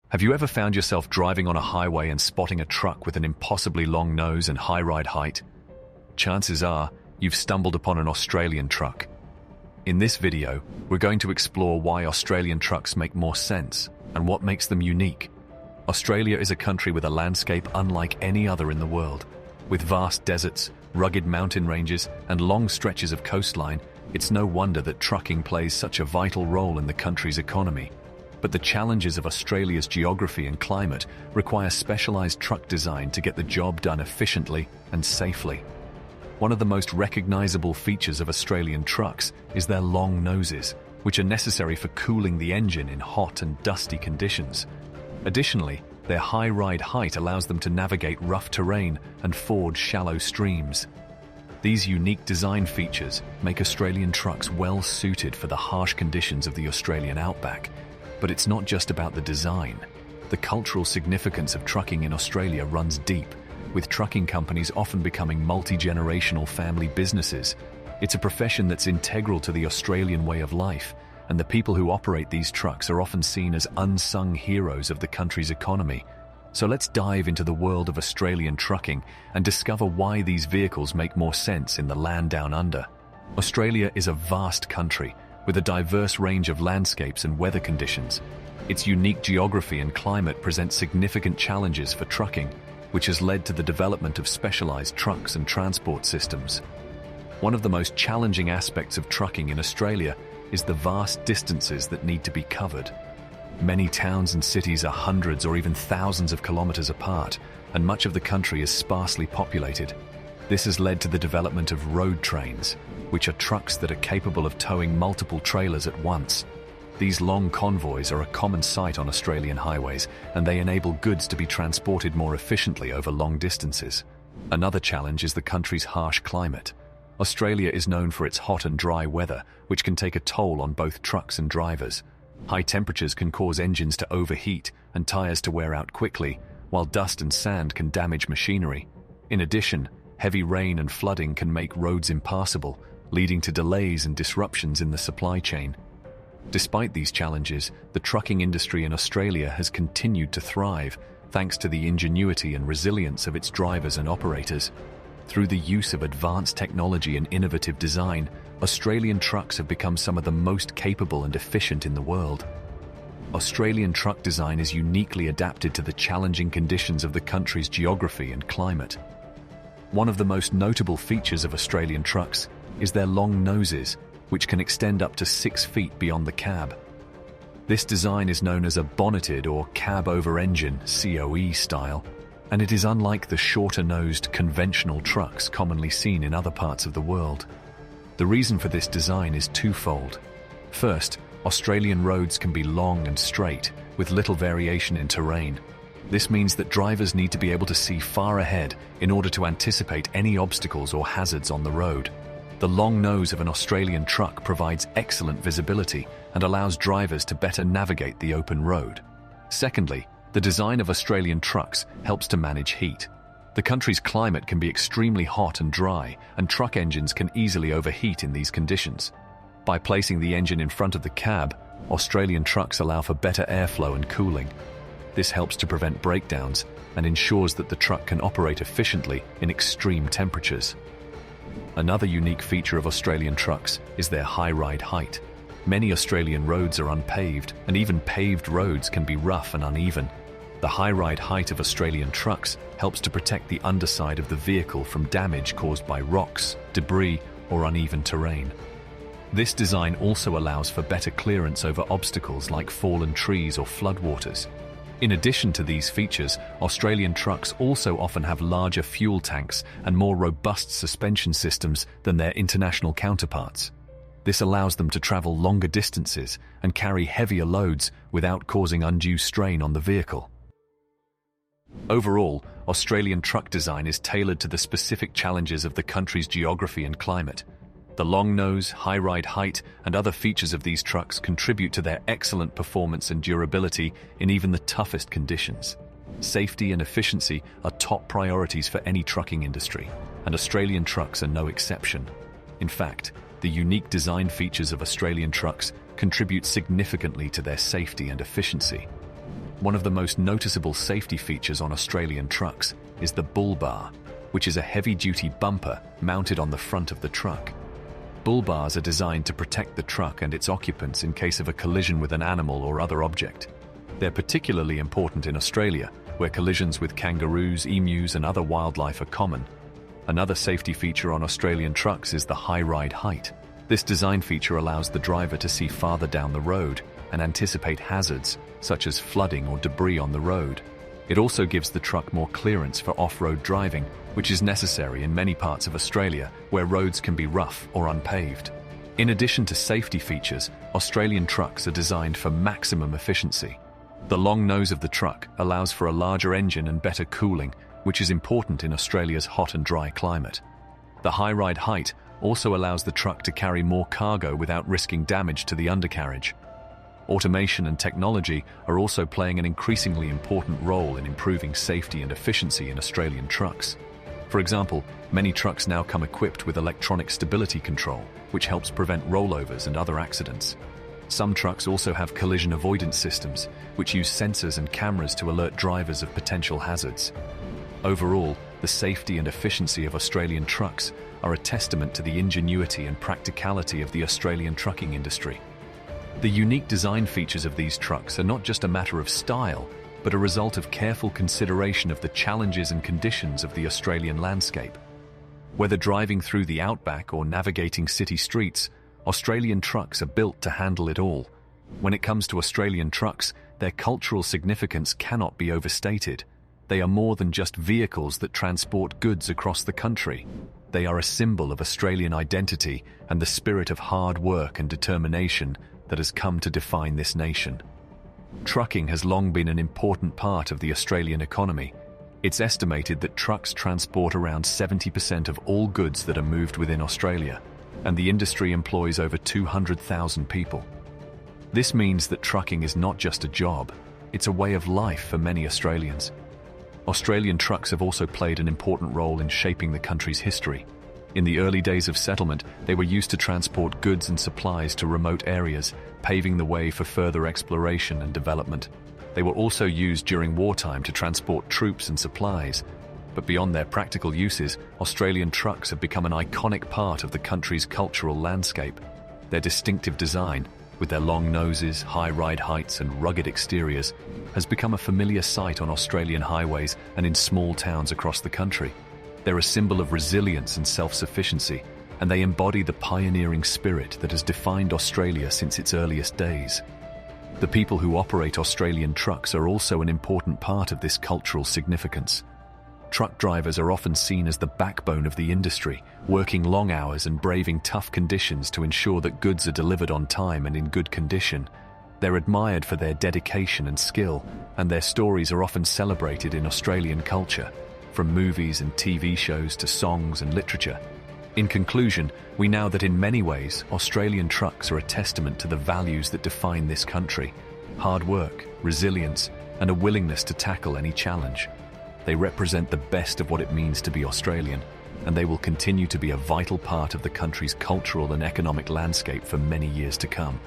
Have you ever found yourself driving on a highway and spotting a truck with an impossibly long nose and high ride height? Chances are, you've stumbled upon an Australian truck. In this video, we're going to explore why Australian trucks make more sense and what makes them unique. Australia is a country with a landscape unlike any other in the world. With vast deserts, rugged mountain ranges, and long stretches of coastline, it's no wonder that trucking plays such a vital role in the country's economy. But the challenges of Australia's geography and climate require specialized truck design to get the job done efficiently and safely. One of the most recognizable features of Australian trucks is their long noses, which are necessary for cooling the engine in hot and dusty conditions. Additionally, their high ride height allows them to navigate rough terrain and ford shallow streams. These unique design features make Australian trucks well suited for the harsh conditions of the Australian outback. But it's not just about the design. The cultural significance of trucking in Australia runs deep, with trucking companies often becoming multi-generational family businesses. It's a profession that's integral to the Australian way of life, and the people who operate these trucks are often seen as unsung heroes of the country's economy. So let's dive into the world of Australian trucking and discover why these vehicles make more sense in the land down under. Australia is a vast country with a diverse range of landscapes and weather conditions. Its unique geography and climate present significant challenges for trucking, which has led to the development of specialized trucks and transport systems. One of the most challenging aspects of trucking in Australia is the vast distances that need to be covered. Many towns and cities are hundreds or even thousands of kilometers apart, and much of the country is sparsely populated. This has led to the development of road trains, which are trucks that are capable of towing multiple trailers at once. These long convoys are a common sight on Australian highways, and they enable goods to be transported more efficiently over long distances. Another challenge is the country's harsh climate. Australia is known for its hot and dry weather, which can take a toll on both trucks and drivers. High temperatures can cause engines to overheat and tires to wear out quickly, while dust and sand can damage machinery. In addition, heavy rain and flooding can make roads impassable, leading to delays and disruptions in the supply chain. Despite these challenges, the trucking industry in Australia has continued to thrive, thanks to the ingenuity and resilience of its drivers and operators. Through the use of advanced technology and innovative design, Australian trucks have become some of the most capable and efficient in the world. Australian truck design is uniquely adapted to the challenging conditions of the country's geography and climate. One of the most notable features of Australian trucks is their long noses, which can extend up to 6 feet beyond the cab. This design is known as a bonneted or cab-over-engine (COE) style, and it is unlike the shorter-nosed conventional trucks commonly seen in other parts of the world. The reason for this design is twofold. First, Australian roads can be long and straight, with little variation in terrain. This means that drivers need to be able to see far ahead in order to anticipate any obstacles or hazards on the road. The long nose of an Australian truck provides excellent visibility and allows drivers to better navigate the open road. Secondly, the design of Australian trucks helps to manage heat. The country's climate can be extremely hot and dry, and truck engines can easily overheat in these conditions. By placing the engine in front of the cab, Australian trucks allow for better airflow and cooling. This helps to prevent breakdowns and ensures that the truck can operate efficiently in extreme temperatures. Another unique feature of Australian trucks is their high ride height. Many Australian roads are unpaved, and even paved roads can be rough and uneven. The high ride height of Australian trucks helps to protect the underside of the vehicle from damage caused by rocks, debris, or uneven terrain. This design also allows for better clearance over obstacles like fallen trees or floodwaters. In addition to these features, Australian trucks also often have larger fuel tanks and more robust suspension systems than their international counterparts. This allows them to travel longer distances and carry heavier loads without causing undue strain on the vehicle. Overall, Australian truck design is tailored to the specific challenges of the country's geography and climate. The long nose, high ride height, and other features of these trucks contribute to their excellent performance and durability in even the toughest conditions. Safety and efficiency are top priorities for any trucking industry, and Australian trucks are no exception. In fact, the unique design features of Australian trucks contribute significantly to their safety and efficiency. One of the most noticeable safety features on Australian trucks is the bull bar, which is a heavy-duty bumper mounted on the front of the truck. Bull bars are designed to protect the truck and its occupants in case of a collision with an animal or other object. They're particularly important in Australia, where collisions with kangaroos, emus, and other wildlife are common. Another safety feature on Australian trucks is the high ride height. This design feature allows the driver to see farther down the road and anticipate hazards, such as flooding or debris on the road. It also gives the truck more clearance for off-road driving, which is necessary in many parts of Australia where roads can be rough or unpaved. In addition to safety features, Australian trucks are designed for maximum efficiency. The long nose of the truck allows for a larger engine and better cooling, which is important in Australia's hot and dry climate. The high ride height also allows the truck to carry more cargo without risking damage to the undercarriage. Automation and technology are also playing an increasingly important role in improving safety and efficiency in Australian trucks. For example, many trucks now come equipped with electronic stability control, which helps prevent rollovers and other accidents. Some trucks also have collision avoidance systems, which use sensors and cameras to alert drivers of potential hazards. Overall, the safety and efficiency of Australian trucks are a testament to the ingenuity and practicality of the Australian trucking industry. The unique design features of these trucks are not just a matter of style, but a result of careful consideration of the challenges and conditions of the Australian landscape. Whether driving through the outback or navigating city streets, Australian trucks are built to handle it all. When it comes to Australian trucks, their cultural significance cannot be overstated. They are more than just vehicles that transport goods across the country. They are a symbol of Australian identity and the spirit of hard work and determination that has come to define this nation. Trucking has long been an important part of the Australian economy. It's estimated that trucks transport around 70% of all goods that are moved within Australia, and the industry employs over 200,000 people. This means that trucking is not just a job, it's a way of life for many Australians. Australian trucks have also played an important role in shaping the country's history. In the early days of settlement, they were used to transport goods and supplies to remote areas, paving the way for further exploration and development. They were also used during wartime to transport troops and supplies. But beyond their practical uses, Australian trucks have become an iconic part of the country's cultural landscape. Their distinctive design, with their long noses, high ride heights, and rugged exteriors, has become a familiar sight on Australian highways and in small towns across the country. They're a symbol of resilience and self-sufficiency, and they embody the pioneering spirit that has defined Australia since its earliest days. The people who operate Australian trucks are also an important part of this cultural significance. Truck drivers are often seen as the backbone of the industry, working long hours and braving tough conditions to ensure that goods are delivered on time and in good condition. They're admired for their dedication and skill, and their stories are often celebrated in Australian culture, from movies and TV shows to songs and literature. In conclusion, we know that in many ways, Australian trucks are a testament to the values that define this country: hard work, resilience, and a willingness to tackle any challenge. They represent the best of what it means to be Australian, and they will continue to be a vital part of the country's cultural and economic landscape for many years to come.